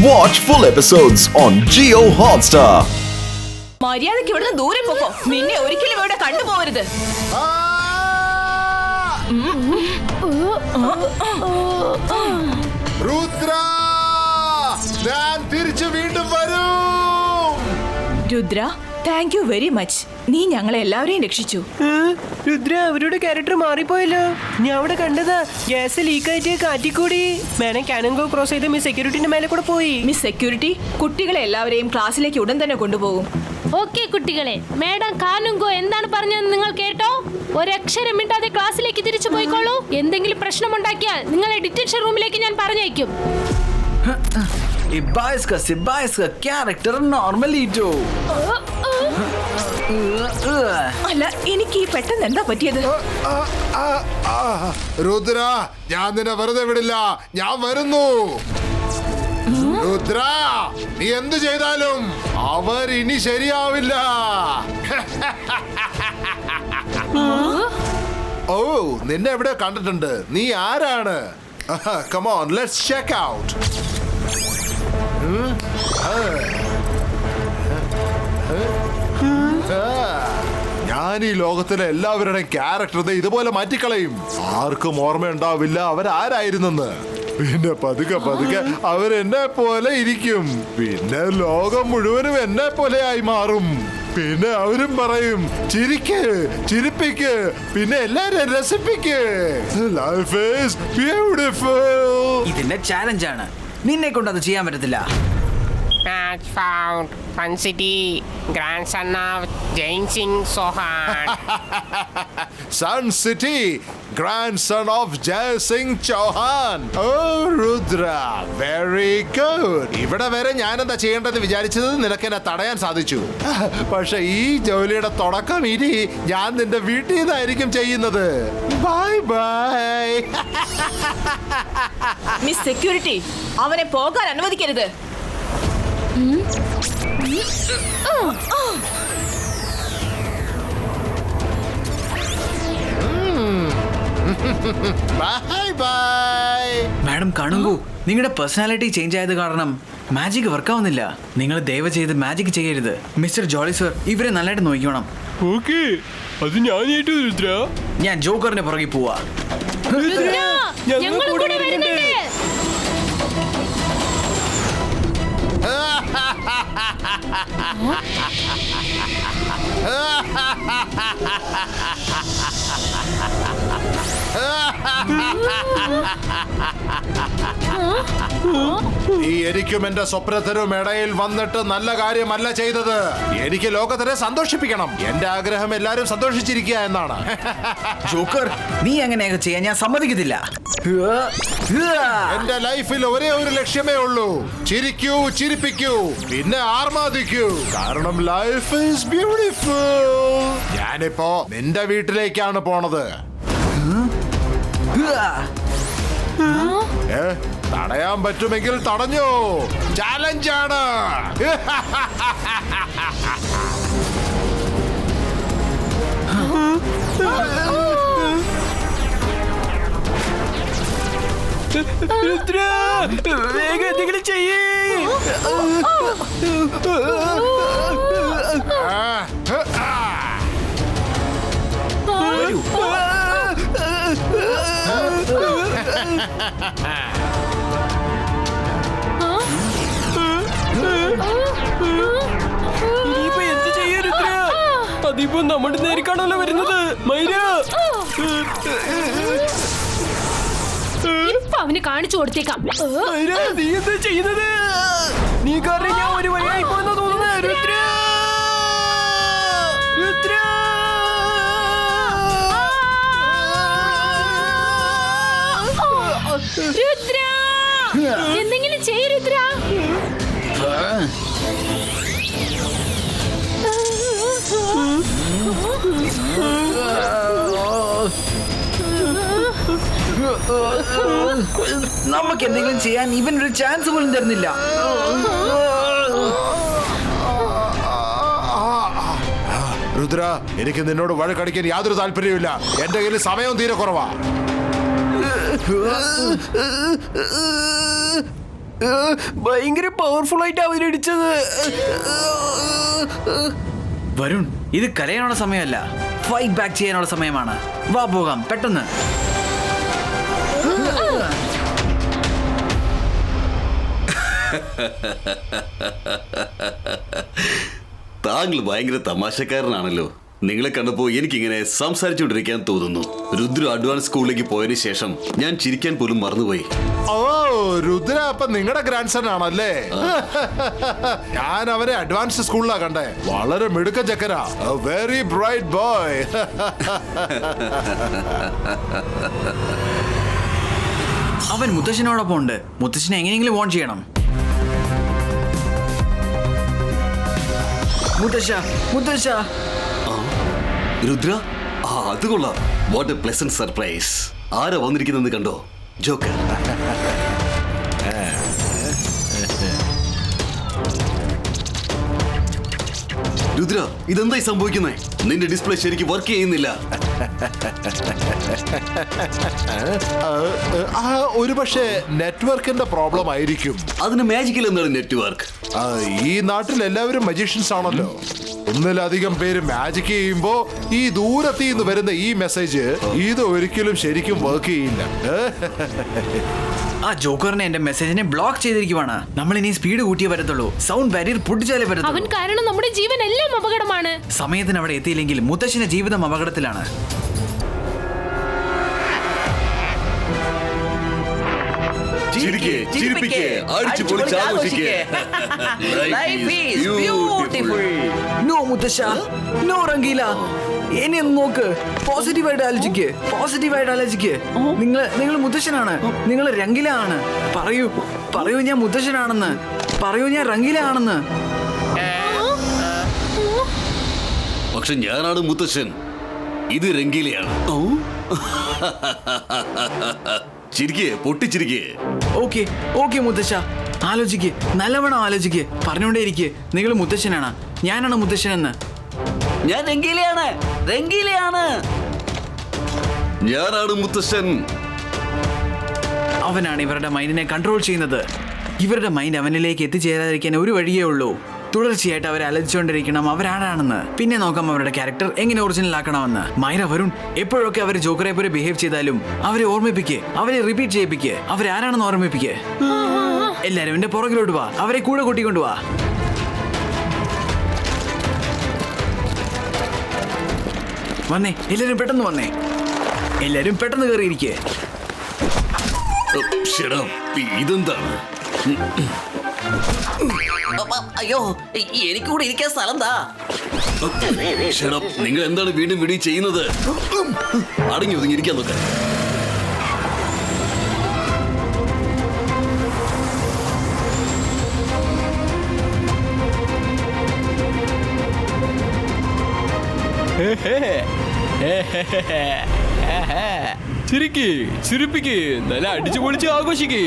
Watch full episodes on Jio Hotstar. മര്യാദയ്ക്ക് ഇവിടുന്ന് ദൂരെ പോക്കോ. നിന്നെ ഒരിക്കലും ഇവിടെ കണ്ടുപോകരുത്. രുദ്ര, ഞാൻ തിരിച്ചു വീണ്ടും വരും. Rudra, thank you very much. നീ ഞങ്ങളെ എല്ലാവരെയും രക്ഷിച്ചു. രുദ്ര, അവരുടെ ക്യാരക്ടർ മാറിപ്പോയല്ലോ. ഞാൻ അവിടെ കണ്ടതാ, ഗ്യാസ് ലീക്കായിട്ട് കാറ്റിക്കൂടി മേഡം കാനങ്കോ ക്രോസ് ചെയ്ത് മിസ് സെക്യൂരിറ്റിന്റെ മേലെ കൂടെ പോയി. മിസ് സെക്യൂരിറ്റി കുട്ടികളെ എല്ലാവരെയും ക്ലാസ്സിലേക്ക് ഉടൻ തന്നെ കൊണ്ടുപോകും. ഓക്കെ കുട്ടികളെ, മേഡം കാനുങ്കോ എന്താണ് പറഞ്ഞതെന്ന് നിങ്ങൾ കേട്ടോ? ഒരക്ഷരം മിണ്ടാതെ ക്ലാസ്സിലേക്ക് തിരിച്ചു പോയിക്കോളൂ. എന്തെങ്കിലും പ്രശ്നമുണ്ടാക്കിയാൽ നിങ്ങളെ ഡിറ്റൻഷൻ റൂമിലേക്ക് ഞാൻ പറഞ്ഞയക്കും. ഇബായിസ്ക ക്യാരക്ടർ നോർമലി ടു. അല്ല, എനിക്ക് ഈ പെട്ടെന്ന് എന്താ പറ്റിയത്? രുദ്ര, ഞാൻ നിന്നെ വെറുതെ വിടില്ല. ഞാൻ വരുന്നു. രുദ്ര, നീ എന്ത് ചെയ്താലും അവർ ഇനി ശരിയാവില്ല. ഓ, നിന്നെ എവിടെ കണ്ടിട്ടുണ്ട്. നീ ആരാണ്? Come on, let's check out. ഞാൻ ഈ ലോകത്തിലെ എല്ലാവരുടെയും ക്യാരക്ടർ ഇതുപോലെ മാറ്റിക്കളയും. ആർക്കും ഓർമ്മയുണ്ടാവില്ല അവരാരായിരുന്നെന്ന്. പിന്നെ പതുക്കെ പതുക്കെ അവരെന്നെ പോലെ ഇരിക്കും. പിന്നെ ലോകം മുഴുവനും എന്നെ പോലെ ആയി മാറും. പിന്നെ അവരും പറയും ചിരിക്ക്, ചിരിപ്പിക്ക്, പിന്നെ എല്ലാരും രസിപ്പിക്ക്. Life is beautiful. ഇതിന്റെ ചാലഞ്ചാണ്. നിന്നെ കൊണ്ട് അത് ചെയ്യാൻ പറ്റത്തില്ല. Match found. Fun City. Grandson of Jain Singh Chauhan. Sun City, grandson of Jai Singh Chauhan. Oh, Rudra, very good. ഇവിടെ വരെ ഞാൻ എന്താ ചെയ്യേണ്ടത് വിചാരിച്ചത് നിനക്ക് എന്നെ തടയാൻ സാധിച്ചു. പക്ഷെ ഈ ജോലിയുടെ തുടക്കം ഇനി ഞാൻ നിന്റെ വീട്ടിൽ നിന്നായിരിക്കും ചെയ്യുന്നത്. Bye bye. മിസ് സെക്യൂരിറ്റി, അവനെ പോകാൻ അനുവദിക്കരുത്. Bye bye. മാഡം കാണുമ്പോ നിങ്ങളുടെ പേഴ്സണാലിറ്റി ചേഞ്ച് ആയത് കാരണം മാജിക് വർക്ക് ആവുന്നില്ല. നിങ്ങൾ ദയവ് ചെയ്ത് മാജിക് ചെയ്യരുത്. മിസ്റ്റർ ജോളി സർ, ഇവരെ നല്ലതായിട്ട് നോക്കണം. ഓക്കെ, അത് ഞാനായിട്ട് രുദ്ര. ഞാൻ ജോക്കറിന്റെ പുറകെ പോവാ. രുദ്ര, ഞങ്ങളും കൂടെ വരുന്നുണ്ട്. ഈ എനിക്കും എന്റെ സ്വപ്നത്തിനും ഇടയിൽ വന്നിട്ട് നല്ല കാര്യമല്ല ചെയ്തത്. എനിക്ക് ലോകത്തിനെ സന്തോഷിപ്പിക്കണം. എന്റെ ആഗ്രഹം എല്ലാരും സന്തോഷിച്ചിരിക്കുക എന്നാണ്. ജോക്കർ, നീ അങ്ങനെയൊക്കെ ചെയ്യാൻ ഞാൻ സമ്മതിക്കത്തില്ല. എന്റെ ലൈഫിൽ ഒരേ ഒരു ലക്ഷ്യമേ ഉള്ളൂ. ചിരിക്കൂ, ചിരിപ്പിക്കൂ, പിന്നെ ആർമാദിക്കൂ. കാരണം ലൈഫ് ഈസ് ബ്യൂട്ടിഫുൾ. ഞാനിപ്പോ നിന്റെ വീട്ടിലേക്കാണ് പോണത്. തടയാൻ പറ്റുമെങ്കിൽ തടഞ്ഞു. ചാലഞ്ചാണ്. രുദ്ര, വേഗം എന്തെങ്കിലും ചെയ്യേ. ഇനിയിപ്പോ എന്ത് ചെയ്യാ രുദ്ര? അതിപ്പോ നമ്മുടെ നേരിക്കാണല്ലോ വരുന്നത്. മൈര, ഇപ്പൊ അവന് കാണിച്ചു കൊടുത്തേക്കാം. മൈര, നീ എന്താ ചെയ്യുന്നത്? നീ കാരണം ഞാൻ ഒരു വഴിയായി പോയെന്ന് തോന്നുന്നത്. രുദ്ര, രുദ്ര. രുദ്ര, എന്തെങ്കിലും ചെയ്യ് രുദ്ര. നമുക്ക് എന്തെങ്കിലും ചെയ്യാൻ ഇവനൊരു ചാൻസ് പോലും തരുന്നില്ല. രുദ്ര, എനിക്ക് നിന്നോട് വഴക്കടിക്കാൻ യാതൊരു താല്പര്യമില്ല. എന്റെ കയ്യിൽ സമയവും തീരെ കുറവാ. ഭയങ്കര പവർഫുൾ ആയിട്ട് അവരടിച്ചത്. വരുൺ, ഇത് കരയാനുള്ള സമയമല്ല, ഫൈറ്റ് ബാക്ക് ചെയ്യാനുള്ള സമയമാണ്. വാ പോകാം പെട്ടെന്ന്. താങ്കൾ ഭയങ്കര തമാശക്കാരനാണല്ലോ. നിങ്ങളെ കണ്ടപ്പോൾ എനിക്കിങ്ങനെ സംസാരിച്ചുകൊണ്ടിരിക്കാൻ തോന്നുന്നു. രുദ്ര അഡ്വാൻസ് സ്കൂളിലേക്ക് പോയതിനു ശേഷം ഞാൻ ചിരിക്കാൻ പോലും മറന്നുപോയി. ഓ, രുദ്ര അപ്പൊ നിങ്ങളുടെ ഗ്രാൻഡ് സൺ ആണല്ലേ? ഞാൻ അവരെ അഡ്വാൻസ് സ്കൂളിലാ കണ്ടേ. വളരെ മിടുക്ക ചക്കരാ, വെരി ബ്രൈറ്റ് ബോയ്. അവൻ മുത്തശ്ശനോടൊപ്പം ഉണ്ട്. മുത്തശ്ശനെ എങ്ങനെയെങ്കിലും വോൺ ചെയ്യണം. മുത്തശ്ശ, മുത്തശ്ശ. രുദ്ര, അത് കൊള്ളാം. What A pleasant surprise. ആരാ വന്നിരിക്കുന്നത് കണ്ടോ? ജോക്കർ. രുദ്ര, ഇതെന്തായി സംഭവിക്കുന്നേ? നിന്റെ ഡിസ്പ്ലേ ശരിക്കും വർക്ക് ചെയ്യുന്നില്ല. ഒരു പക്ഷേ നെറ്റ്വർക്കിന്റെ പ്രോബ്ലം ആയിരിക്കും. അതിന് മാജിക്കൽ എന്താണ് നെറ്റ്വർക്ക്? ഈ നാട്ടിൽ എല്ലാവരും മജീഷ്യൻസ് ആണല്ലോ. ഒന്നിലധികം പേര് മാജിക് ചെയ്യുമ്പോ ഈ ദൂരത്തിൽ നിന്ന് വരുന്ന ഈ മെസ്സേജ് ഇത് ഒരിക്കലും ശരിക്കും വർക്ക് ചെയ്യില്ല. ആ ജോക്കറിനെ എന്റെ മെസ്സേജിനെ ബ്ലോക്ക് ചെയ്തിരിക്കുവാണ്. നമ്മൾ ഇനി സ്പീഡ് കൂട്ടിയേ വരത്തുള്ളൂ. സൗണ്ട് ബാരിയർ പൊട്ടിച്ചാലേ അവൻ വരത്തുള്ളൂ. കാരണം നമ്മുടെ ജീവൻ എല്ലാം അപകടമാണ്. സമയത്തിന് അവിടെ എത്തിയില്ലെങ്കിൽ മുത്തശ്ശന്റെ ജീവിതം അപകടത്തിലാണ്. ചിരിക്കേ, ചിരിപ്പിക്കേ, അടിച്ചു പൊളിച്ച് ആഘോഷിക്കേ. Life is beautiful. നോ മുത്തശ്ശ, നോ റംഗീല. എന്നെ ഒന്ന് നോക്ക്. പോസിറ്റീവായിട്ട് ആലോചിക്ക്, പോസിറ്റീവായിട്ട് ആലോചിക്ക്. നിങ്ങൾ മുത്തശ്ശനാണ്, നിങ്ങൾ രംഗീല ആണ്. പറയൂ, പറയൂ ഞാൻ മുത്തശ്ശനാണെന്ന്. പറയൂ ഞാൻ രംഗീല ആണെന്ന്. പക്ഷെ ഞാനാണ് മുത്തശ്ശൻ. ഇത് രംഗീലയാണ്. ചിരിക്കേ, പൊട്ടിച്ചിരിക്കേ. ഓക്കെ ഓക്കെ മുത്തശ്ശ, ആലോചിക്ക്, നല്ലവണ്ണം ആലോചിക്ക്. പറഞ്ഞുകൊണ്ടേ ഇരിക്ക്. നിങ്ങൾ മുത്തശ്ശനാണ്, ഞാനാണ് മുത്തശ്ശനെന്ന്. ഞാൻ രംഗീലയാണ്, രംഗീലയാണ്. ഞാനാണ് മുത്തശ്ശൻ. അവനാണ് ഇവരുടെ മൈൻഡിനെ കൺട്രോൾ ചെയ്യുന്നത്. ഇവരുടെ മൈൻഡ് അവനിലേക്ക് എത്തിച്ചേരാതിരിക്കാൻ ഒരു വഴിയേ ഉള്ളൂ. തുടർച്ചയായിട്ട് അവരെ അലച്ചിക്കൊണ്ടിരിക്കണം അവരാരാണെന്ന്. പിന്നെ നോക്കാം അവരുടെ ക്യാരക്ടർ എങ്ങനെ ഒറിജിനൽ ആക്കണമെന്ന്. മൈര, വരുൺ, എപ്പോഴൊക്കെ അവർ ജോക്കറെ പോലെ ബിഹേവ് ചെയ്താലും അവരെ ഓർമ്മിപ്പിക്ക്, അവരെ റിപ്പീറ്റ് ചെയ്യിപ്പിക്ക്, അവരാരാണെന്ന് ഓർമ്മിപ്പിക്ക്. എല്ലാരും എന്റെ പുറകിലോട്ട് വാ, അവരെ കൂടെ കൂട്ടിക്കൊണ്ടു വാ. വന്നേ, എല്ലാരും പെട്ടെന്ന് വന്നേ. എല്ലാരും പെട്ടെന്ന് കയറിയിരിക്കേ. ഇതെന്താണ്? അയ്യോ, എനിക്ക് കൂടെ ഇരിക്കാൻ സ്ഥലം താ. നിങ്ങൾ എന്താണ് വീണ്ടും വീണ്ടും ചെയ്യുന്നത്? അടങ്ങി ഒതുങ്ങിയിരിക്കാൻ നോക്ക. ചിരിക്ക്, ചിരിപ്പിക്ക്, നല്ല അടിച്ചു പൊളിച്ച് ആഘോഷിക്ക്.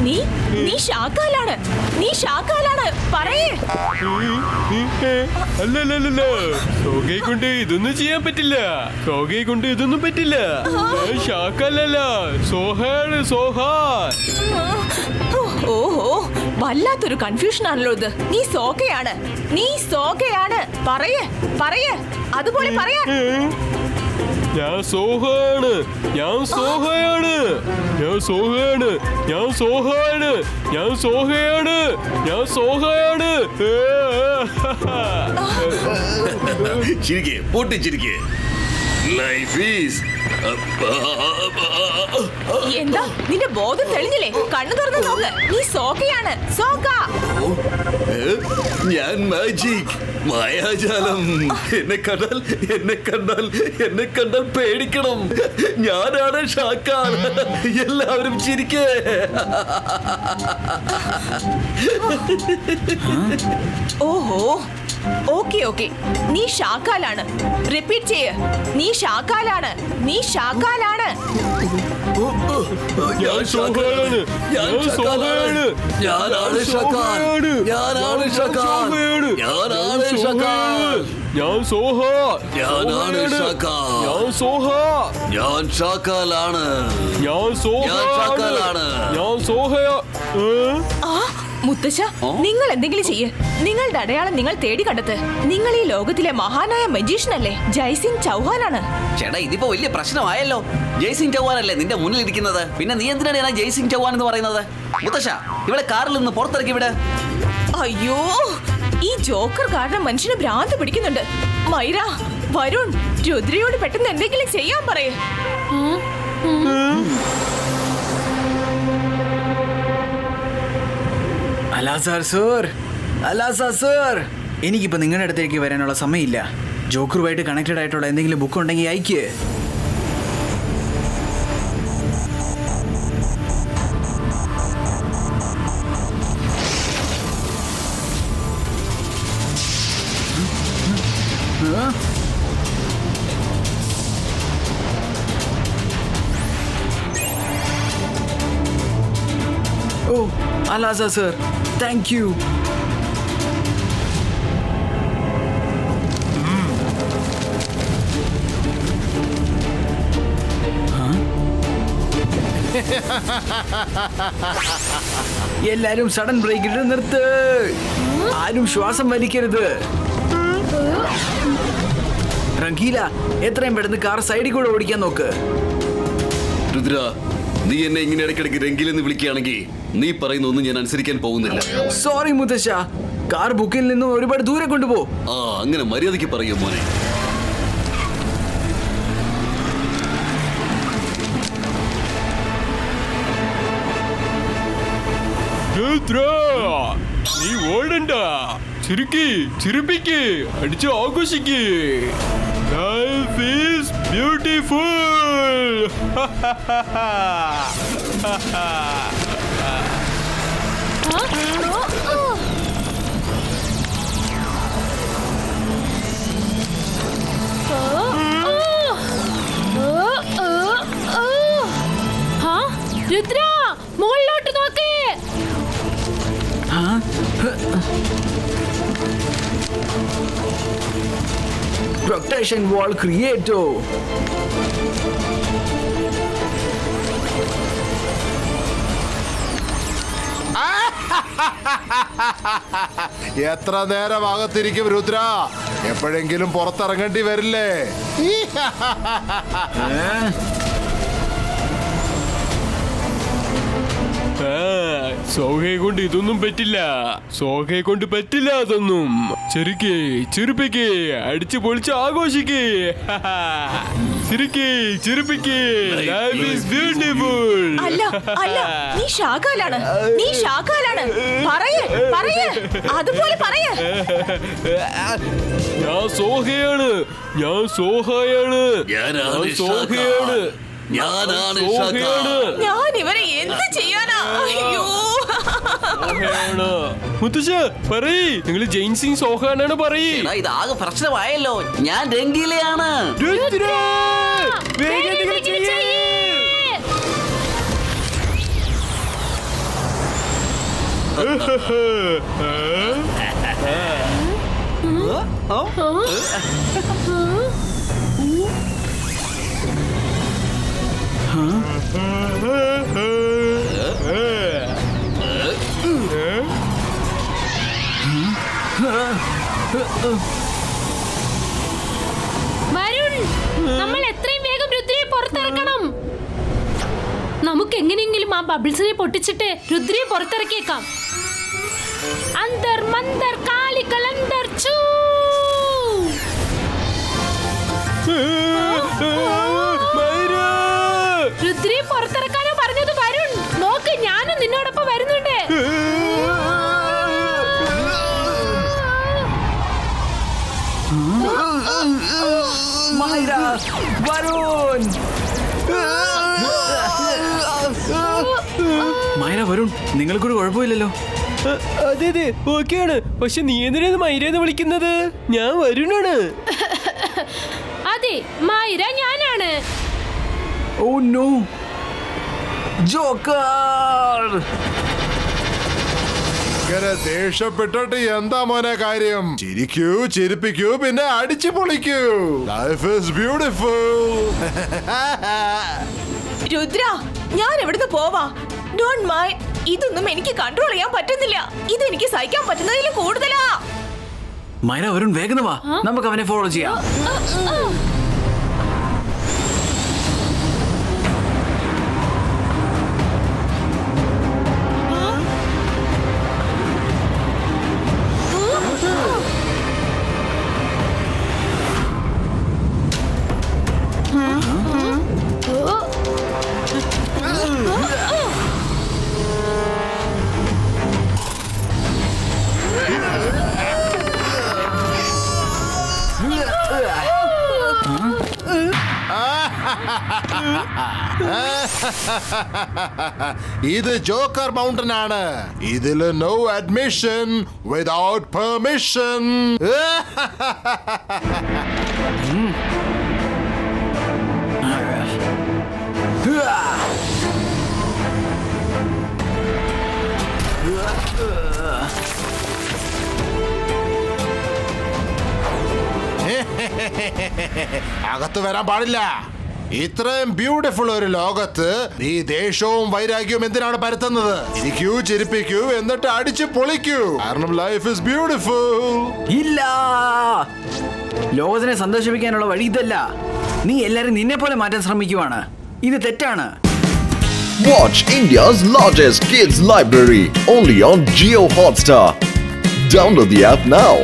നീ ഷാക്കാലാണ്, നീ ഷാക്കാലാണ്. പറയേ. അല്ലല്ലല്ല, ഷോകയെ കൊണ്ട് ഇതൊന്നും ചെയ്യാൻ പറ്റില്ല. ഷോകയെ കൊണ്ട് ഇതൊന്നും പറ്റില്ല. ഞാൻ ഷാക്കല്ല, സോഹാണ്, സോഹാൻ. ഓഹോ, വല്ലാത്തൊരു കൺഫ്യൂഷൻ ആണല്ലോ ഇത്. നീ സോക്കയാണ്, നീ സോക്കയാണ്. പറയേ, പറയേ, അതുപോലെ പറയാൻ. ഞാൻ സോഹാണ്, ഞാൻ സോഹയാണ്, ഞാൻ സോഹയാണ്, ഞാൻ സോഹയാണ്, ഞാൻ സോഹയാണ്, ഞാൻ സോഹയാണ്. ചിരിക്കേ, പൊട്ടിച്ചിരിക്കേ. Life is. എന്താ നിന്റെ ബോധം തെളിഞ്ഞില്ലേ? കണ്ണു തുറന്ന് നോക്ക്. നീ സോക്കയാണ്, സോക്ക. ഞാൻ മാജിക്, മായാജാലം. എന്നെ കണ്ടാൽ, എന്നെ കണ്ടാൽ, എന്നെ കണ്ടാൽ പേടിക്കണം. ഞാനാണ് ഷാക്കാൻ. എല്ലാവരും ചിരിക്കേ. ഓഹോ, ഓക്കെ ഓക്കെ, നീ ഷാക്കാലാണ്. റിപ്പീറ്റ് ചെയ്യ്. നീ ഷാക്കാലാണ്, നീ ഷാക്കാലാണ്. ഞാൻ സോഹയാണ്, ഞാൻ സോഹയാണ്, ഞാനാണ് ഷാക്കാൻ, ഞാനാണ് ഷാക്കാൻ, ഞാനാണ് ഷാക്കാൻ. ഞാൻ സോഹ. ഞാനാണ് ഷാക്ക. ഞാൻ സോഹ. ഞാൻ ഷാക്കാലാണ്. ഞാൻ സോഹ. ഞാൻ ഷാക്കാലാണ്. ഞാൻ സോഹയാ. ആ മുത്തശ്ശ, നിങ്ങൾ എന്തെങ്കിലും ചെയ്യ്. നിങ്ങളുടെ അടയാളം നിങ്ങൾ തേടി കണ്ടെത്ത്. നിങ്ങൾ ഈ ലോകത്തിലെ മഹാനായ മജീഷ്യൻ അല്ലേ? ജയ്സിംഗ് ചൗഹാനാണ്. ചേട്ടാ ഇതിപ്പോ വലിയ പ്രശ്നമായല്ലോ. ജയ്സിംഗ് ചൗഹാൻ അല്ലേ നിന്റെ മുന്നിൽ ഇരിക്കുന്നത്? പിന്നെ നീ എന്തിനാണ് ഞാൻ ജയ്സിംഗ് ചൗഹാൻ എന്ന് പറയുന്നത്? മുത്തശ്ശ, ഇവിടെ കാറിൽ നിന്ന് പുറത്തിറക്കി വിട്. അയ്യോ, ഈ ജോക്കർ കാരണം മനുഷ്യന് ഭ്രാന്ത് പിടിക്കുന്നുണ്ട്. മൈര, വരുൺ, രുദ്രയോട് പെട്ടെന്ന് എന്തെങ്കിലും ചെയ്യാൻ പറയേ. അലാസാർ സർ, അലാസാർ സർ, എനിക്കിപ്പോ നിങ്ങളുടെ അടുത്തേക്ക് വരാനുള്ള സമയമില്ല. ജോക്കറുമായിട്ട് കണക്റ്റഡ് ആയിട്ടുള്ള എന്തെങ്കിലും ബുക്ക് ഉണ്ടെങ്കിൽ അയക്ക്. ഓ അലാസാർ സർ, താങ്ക് യു. എല്ലാരും സഡൻ ബ്രേക്ക് ഇട്ട് നിർത്ത്. ആരും ശ്വാസം വലിക്കരുത്. റംഗീല, എത്രയും പെട്ടെന്ന് കാർ സൈഡിൽ കൂടെ ഓടിക്കാൻ നോക്ക്. രുദ്ര, നീ എന്നെ ഇങ്ങനെ ഇടയ്ക്കിടയ്ക്ക് രംഗിലെന്ന് വിളിക്കുകയാണെങ്കിൽ നീ പറയുന്ന ഒന്നും ഞാൻ അനുസരിക്കാൻ പോകുന്നില്ല. സോറി മുത്തശ്ശ, കാർ ബുക്കിൽ നിന്നും ഒരുപാട് ദൂരെ കൊണ്ടുപോ. ആ, അങ്ങനെ മര്യാദയ്ക്ക് പറയൂ മോനെ. നീ ഓടണ്ട. ചിരിക്കി, ചിരിപ്പിക്ക്, അടിച്ച് ആഘോഷിക്ക്. Life is beautiful. രുദ്ര, മുകളിലോട്ട് നോക്ക്. പ്രൊട്ടക്ഷൻ വാൾ ക്രിയേറ്റോ. എത്ര നേരം അകത്തിരിക്കും രുദ്ര? എപ്പോഴെങ്കിലും പുറത്തിറങ്ങേണ്ടി വരില്ലേ? സോഹയെ കൊണ്ട് ഇതൊന്നും പറ്റില്ല. സോഹയെ കൊണ്ട് പറ്റില്ല അതൊന്നും. ചെറുക്കേ, ചെറുപ്പിക്കേ, അടിച്ചു പൊളിച്ച് ആഘോഷിക്കേ. ചിരിക്കേ, ചിരിപ്പിക്കേ. Life is beautiful. അല്ല അല്ല, നീ ഷാക്കാലാണ്. നീ ഷാക്കാലാണ്. പറയേ, പറയേ, അതുപോലെ പറയേ. ഞാൻ സോഹയാണ്. ഞാൻ സോഹയാണ്. ഞാനാണ് സോഹയാണ്. ഞാനാണ് സോഹയാണ്. ഞാൻ ഇവരെ എന്ത് ചെയ്യാനാ? അയ്യോ, മുത്തശ്ശ പറയ്, നിങ്ങൾ ജെയിൻസിംഗ് സോഹാനാണ് പറയ്. എടാ, ഇത് ആകെ പ്രശ്നമായല്ലോ. ഞാൻ രംഗീലയാണ്. രുദ്ര, വേഗം വേഗം ചെയ്യ്. വരുൺ, നമ്മൾ എത്രയും വേഗം രുദ്രയെ പുറത്തിറക്കണം. നമുക്ക് എങ്ങനെയെങ്കിലും ആ ബബിൾസിനെ പൊട്ടിച്ചിട്ട് രുദ്രയെ പുറത്തിറക്കിയേക്കാം. അന്തർ മന്തർ കാലിക്കൽ അന്തർ ചൂ. രുദ്രയെ പുറത്തിറക്കാനോ പറഞ്ഞത് വരുൺ. നോക്ക്, ഞാനും നിന്നോടൊപ്പം വരുന്നുണ്ട്. മൈര, വരുൺ. മൈര, വരുൺ, നിങ്ങൾക്കൊരു കുഴപ്പമില്ലല്ലോ? അതെ അതെ, ഓക്കെയാണ്. പക്ഷെ നീ എന്തിനാണ് മൈരേന്ന് വിളിക്കുന്നത്? ഞാൻ വരുണാണ്. അതെ, മൈര ഞാനാണ്. Oh no, joker. ഇങ്ങനെ ദേഷ്യപ്പെട്ടിട്ട് എന്താ മോനെ കാര്യം? ചിരിക്കൂ, ചിരിപ്പിക്കൂ, പിന്നെ അടിച്ചു പൊളിക്കൂ. Life is beautiful. രുദ്ര, ഞാൻ എവിടുന്ന് പോവാ? Don't mind. ഇതൊന്നും എനിക്ക് കൺട്രോൾ ചെയ്യാൻ പറ്റുന്നില്ല. ഇത് എനിക്ക് സഹിക്കാൻ പറ്റുന്നതിൽ കൂടുതലാ. മൈന, വരുൺ, വേഗം വാ, നമുക്ക് അവനെ ഫോളോ ചെയ്യാം. ഇത് ജോക്കർ മൗണ്ടൻ ആണ്. ഇതില് നോ അഡ്മിഷൻ വിതൗട്ട് പെർമിഷൻ. അകത്ത് വരാൻ പാടില്ല. ഇത്രയും ബ്യൂട്ടിഫുൾ ഒരു ലോകത്ത് നീ ദേഷ്യവും വൈരാഗ്യവും എന്തിനാണ് പരത്തുന്നത്? ഇരിക്കൂ, ചിരിപ്പിക്കൂ, എന്നിട്ട് അടിച്ചു പൊളിക്കൂ. കാരണം ലൈഫ് ഇസ് ബ്യൂട്ടിഫുൾ. ഇല്ല, ലോകത്തിനെ സന്തോഷിപ്പിക്കാനുള്ള വഴി ഇതല്ല. നീ എല്ലാരും നിന്നെ പോലെ മാറ്റാൻ ശ്രമിക്കുവാണ്. ഇത് തെറ്റാണ്. Watch India's largest kids library only on Jio Hotstar. Download the app now.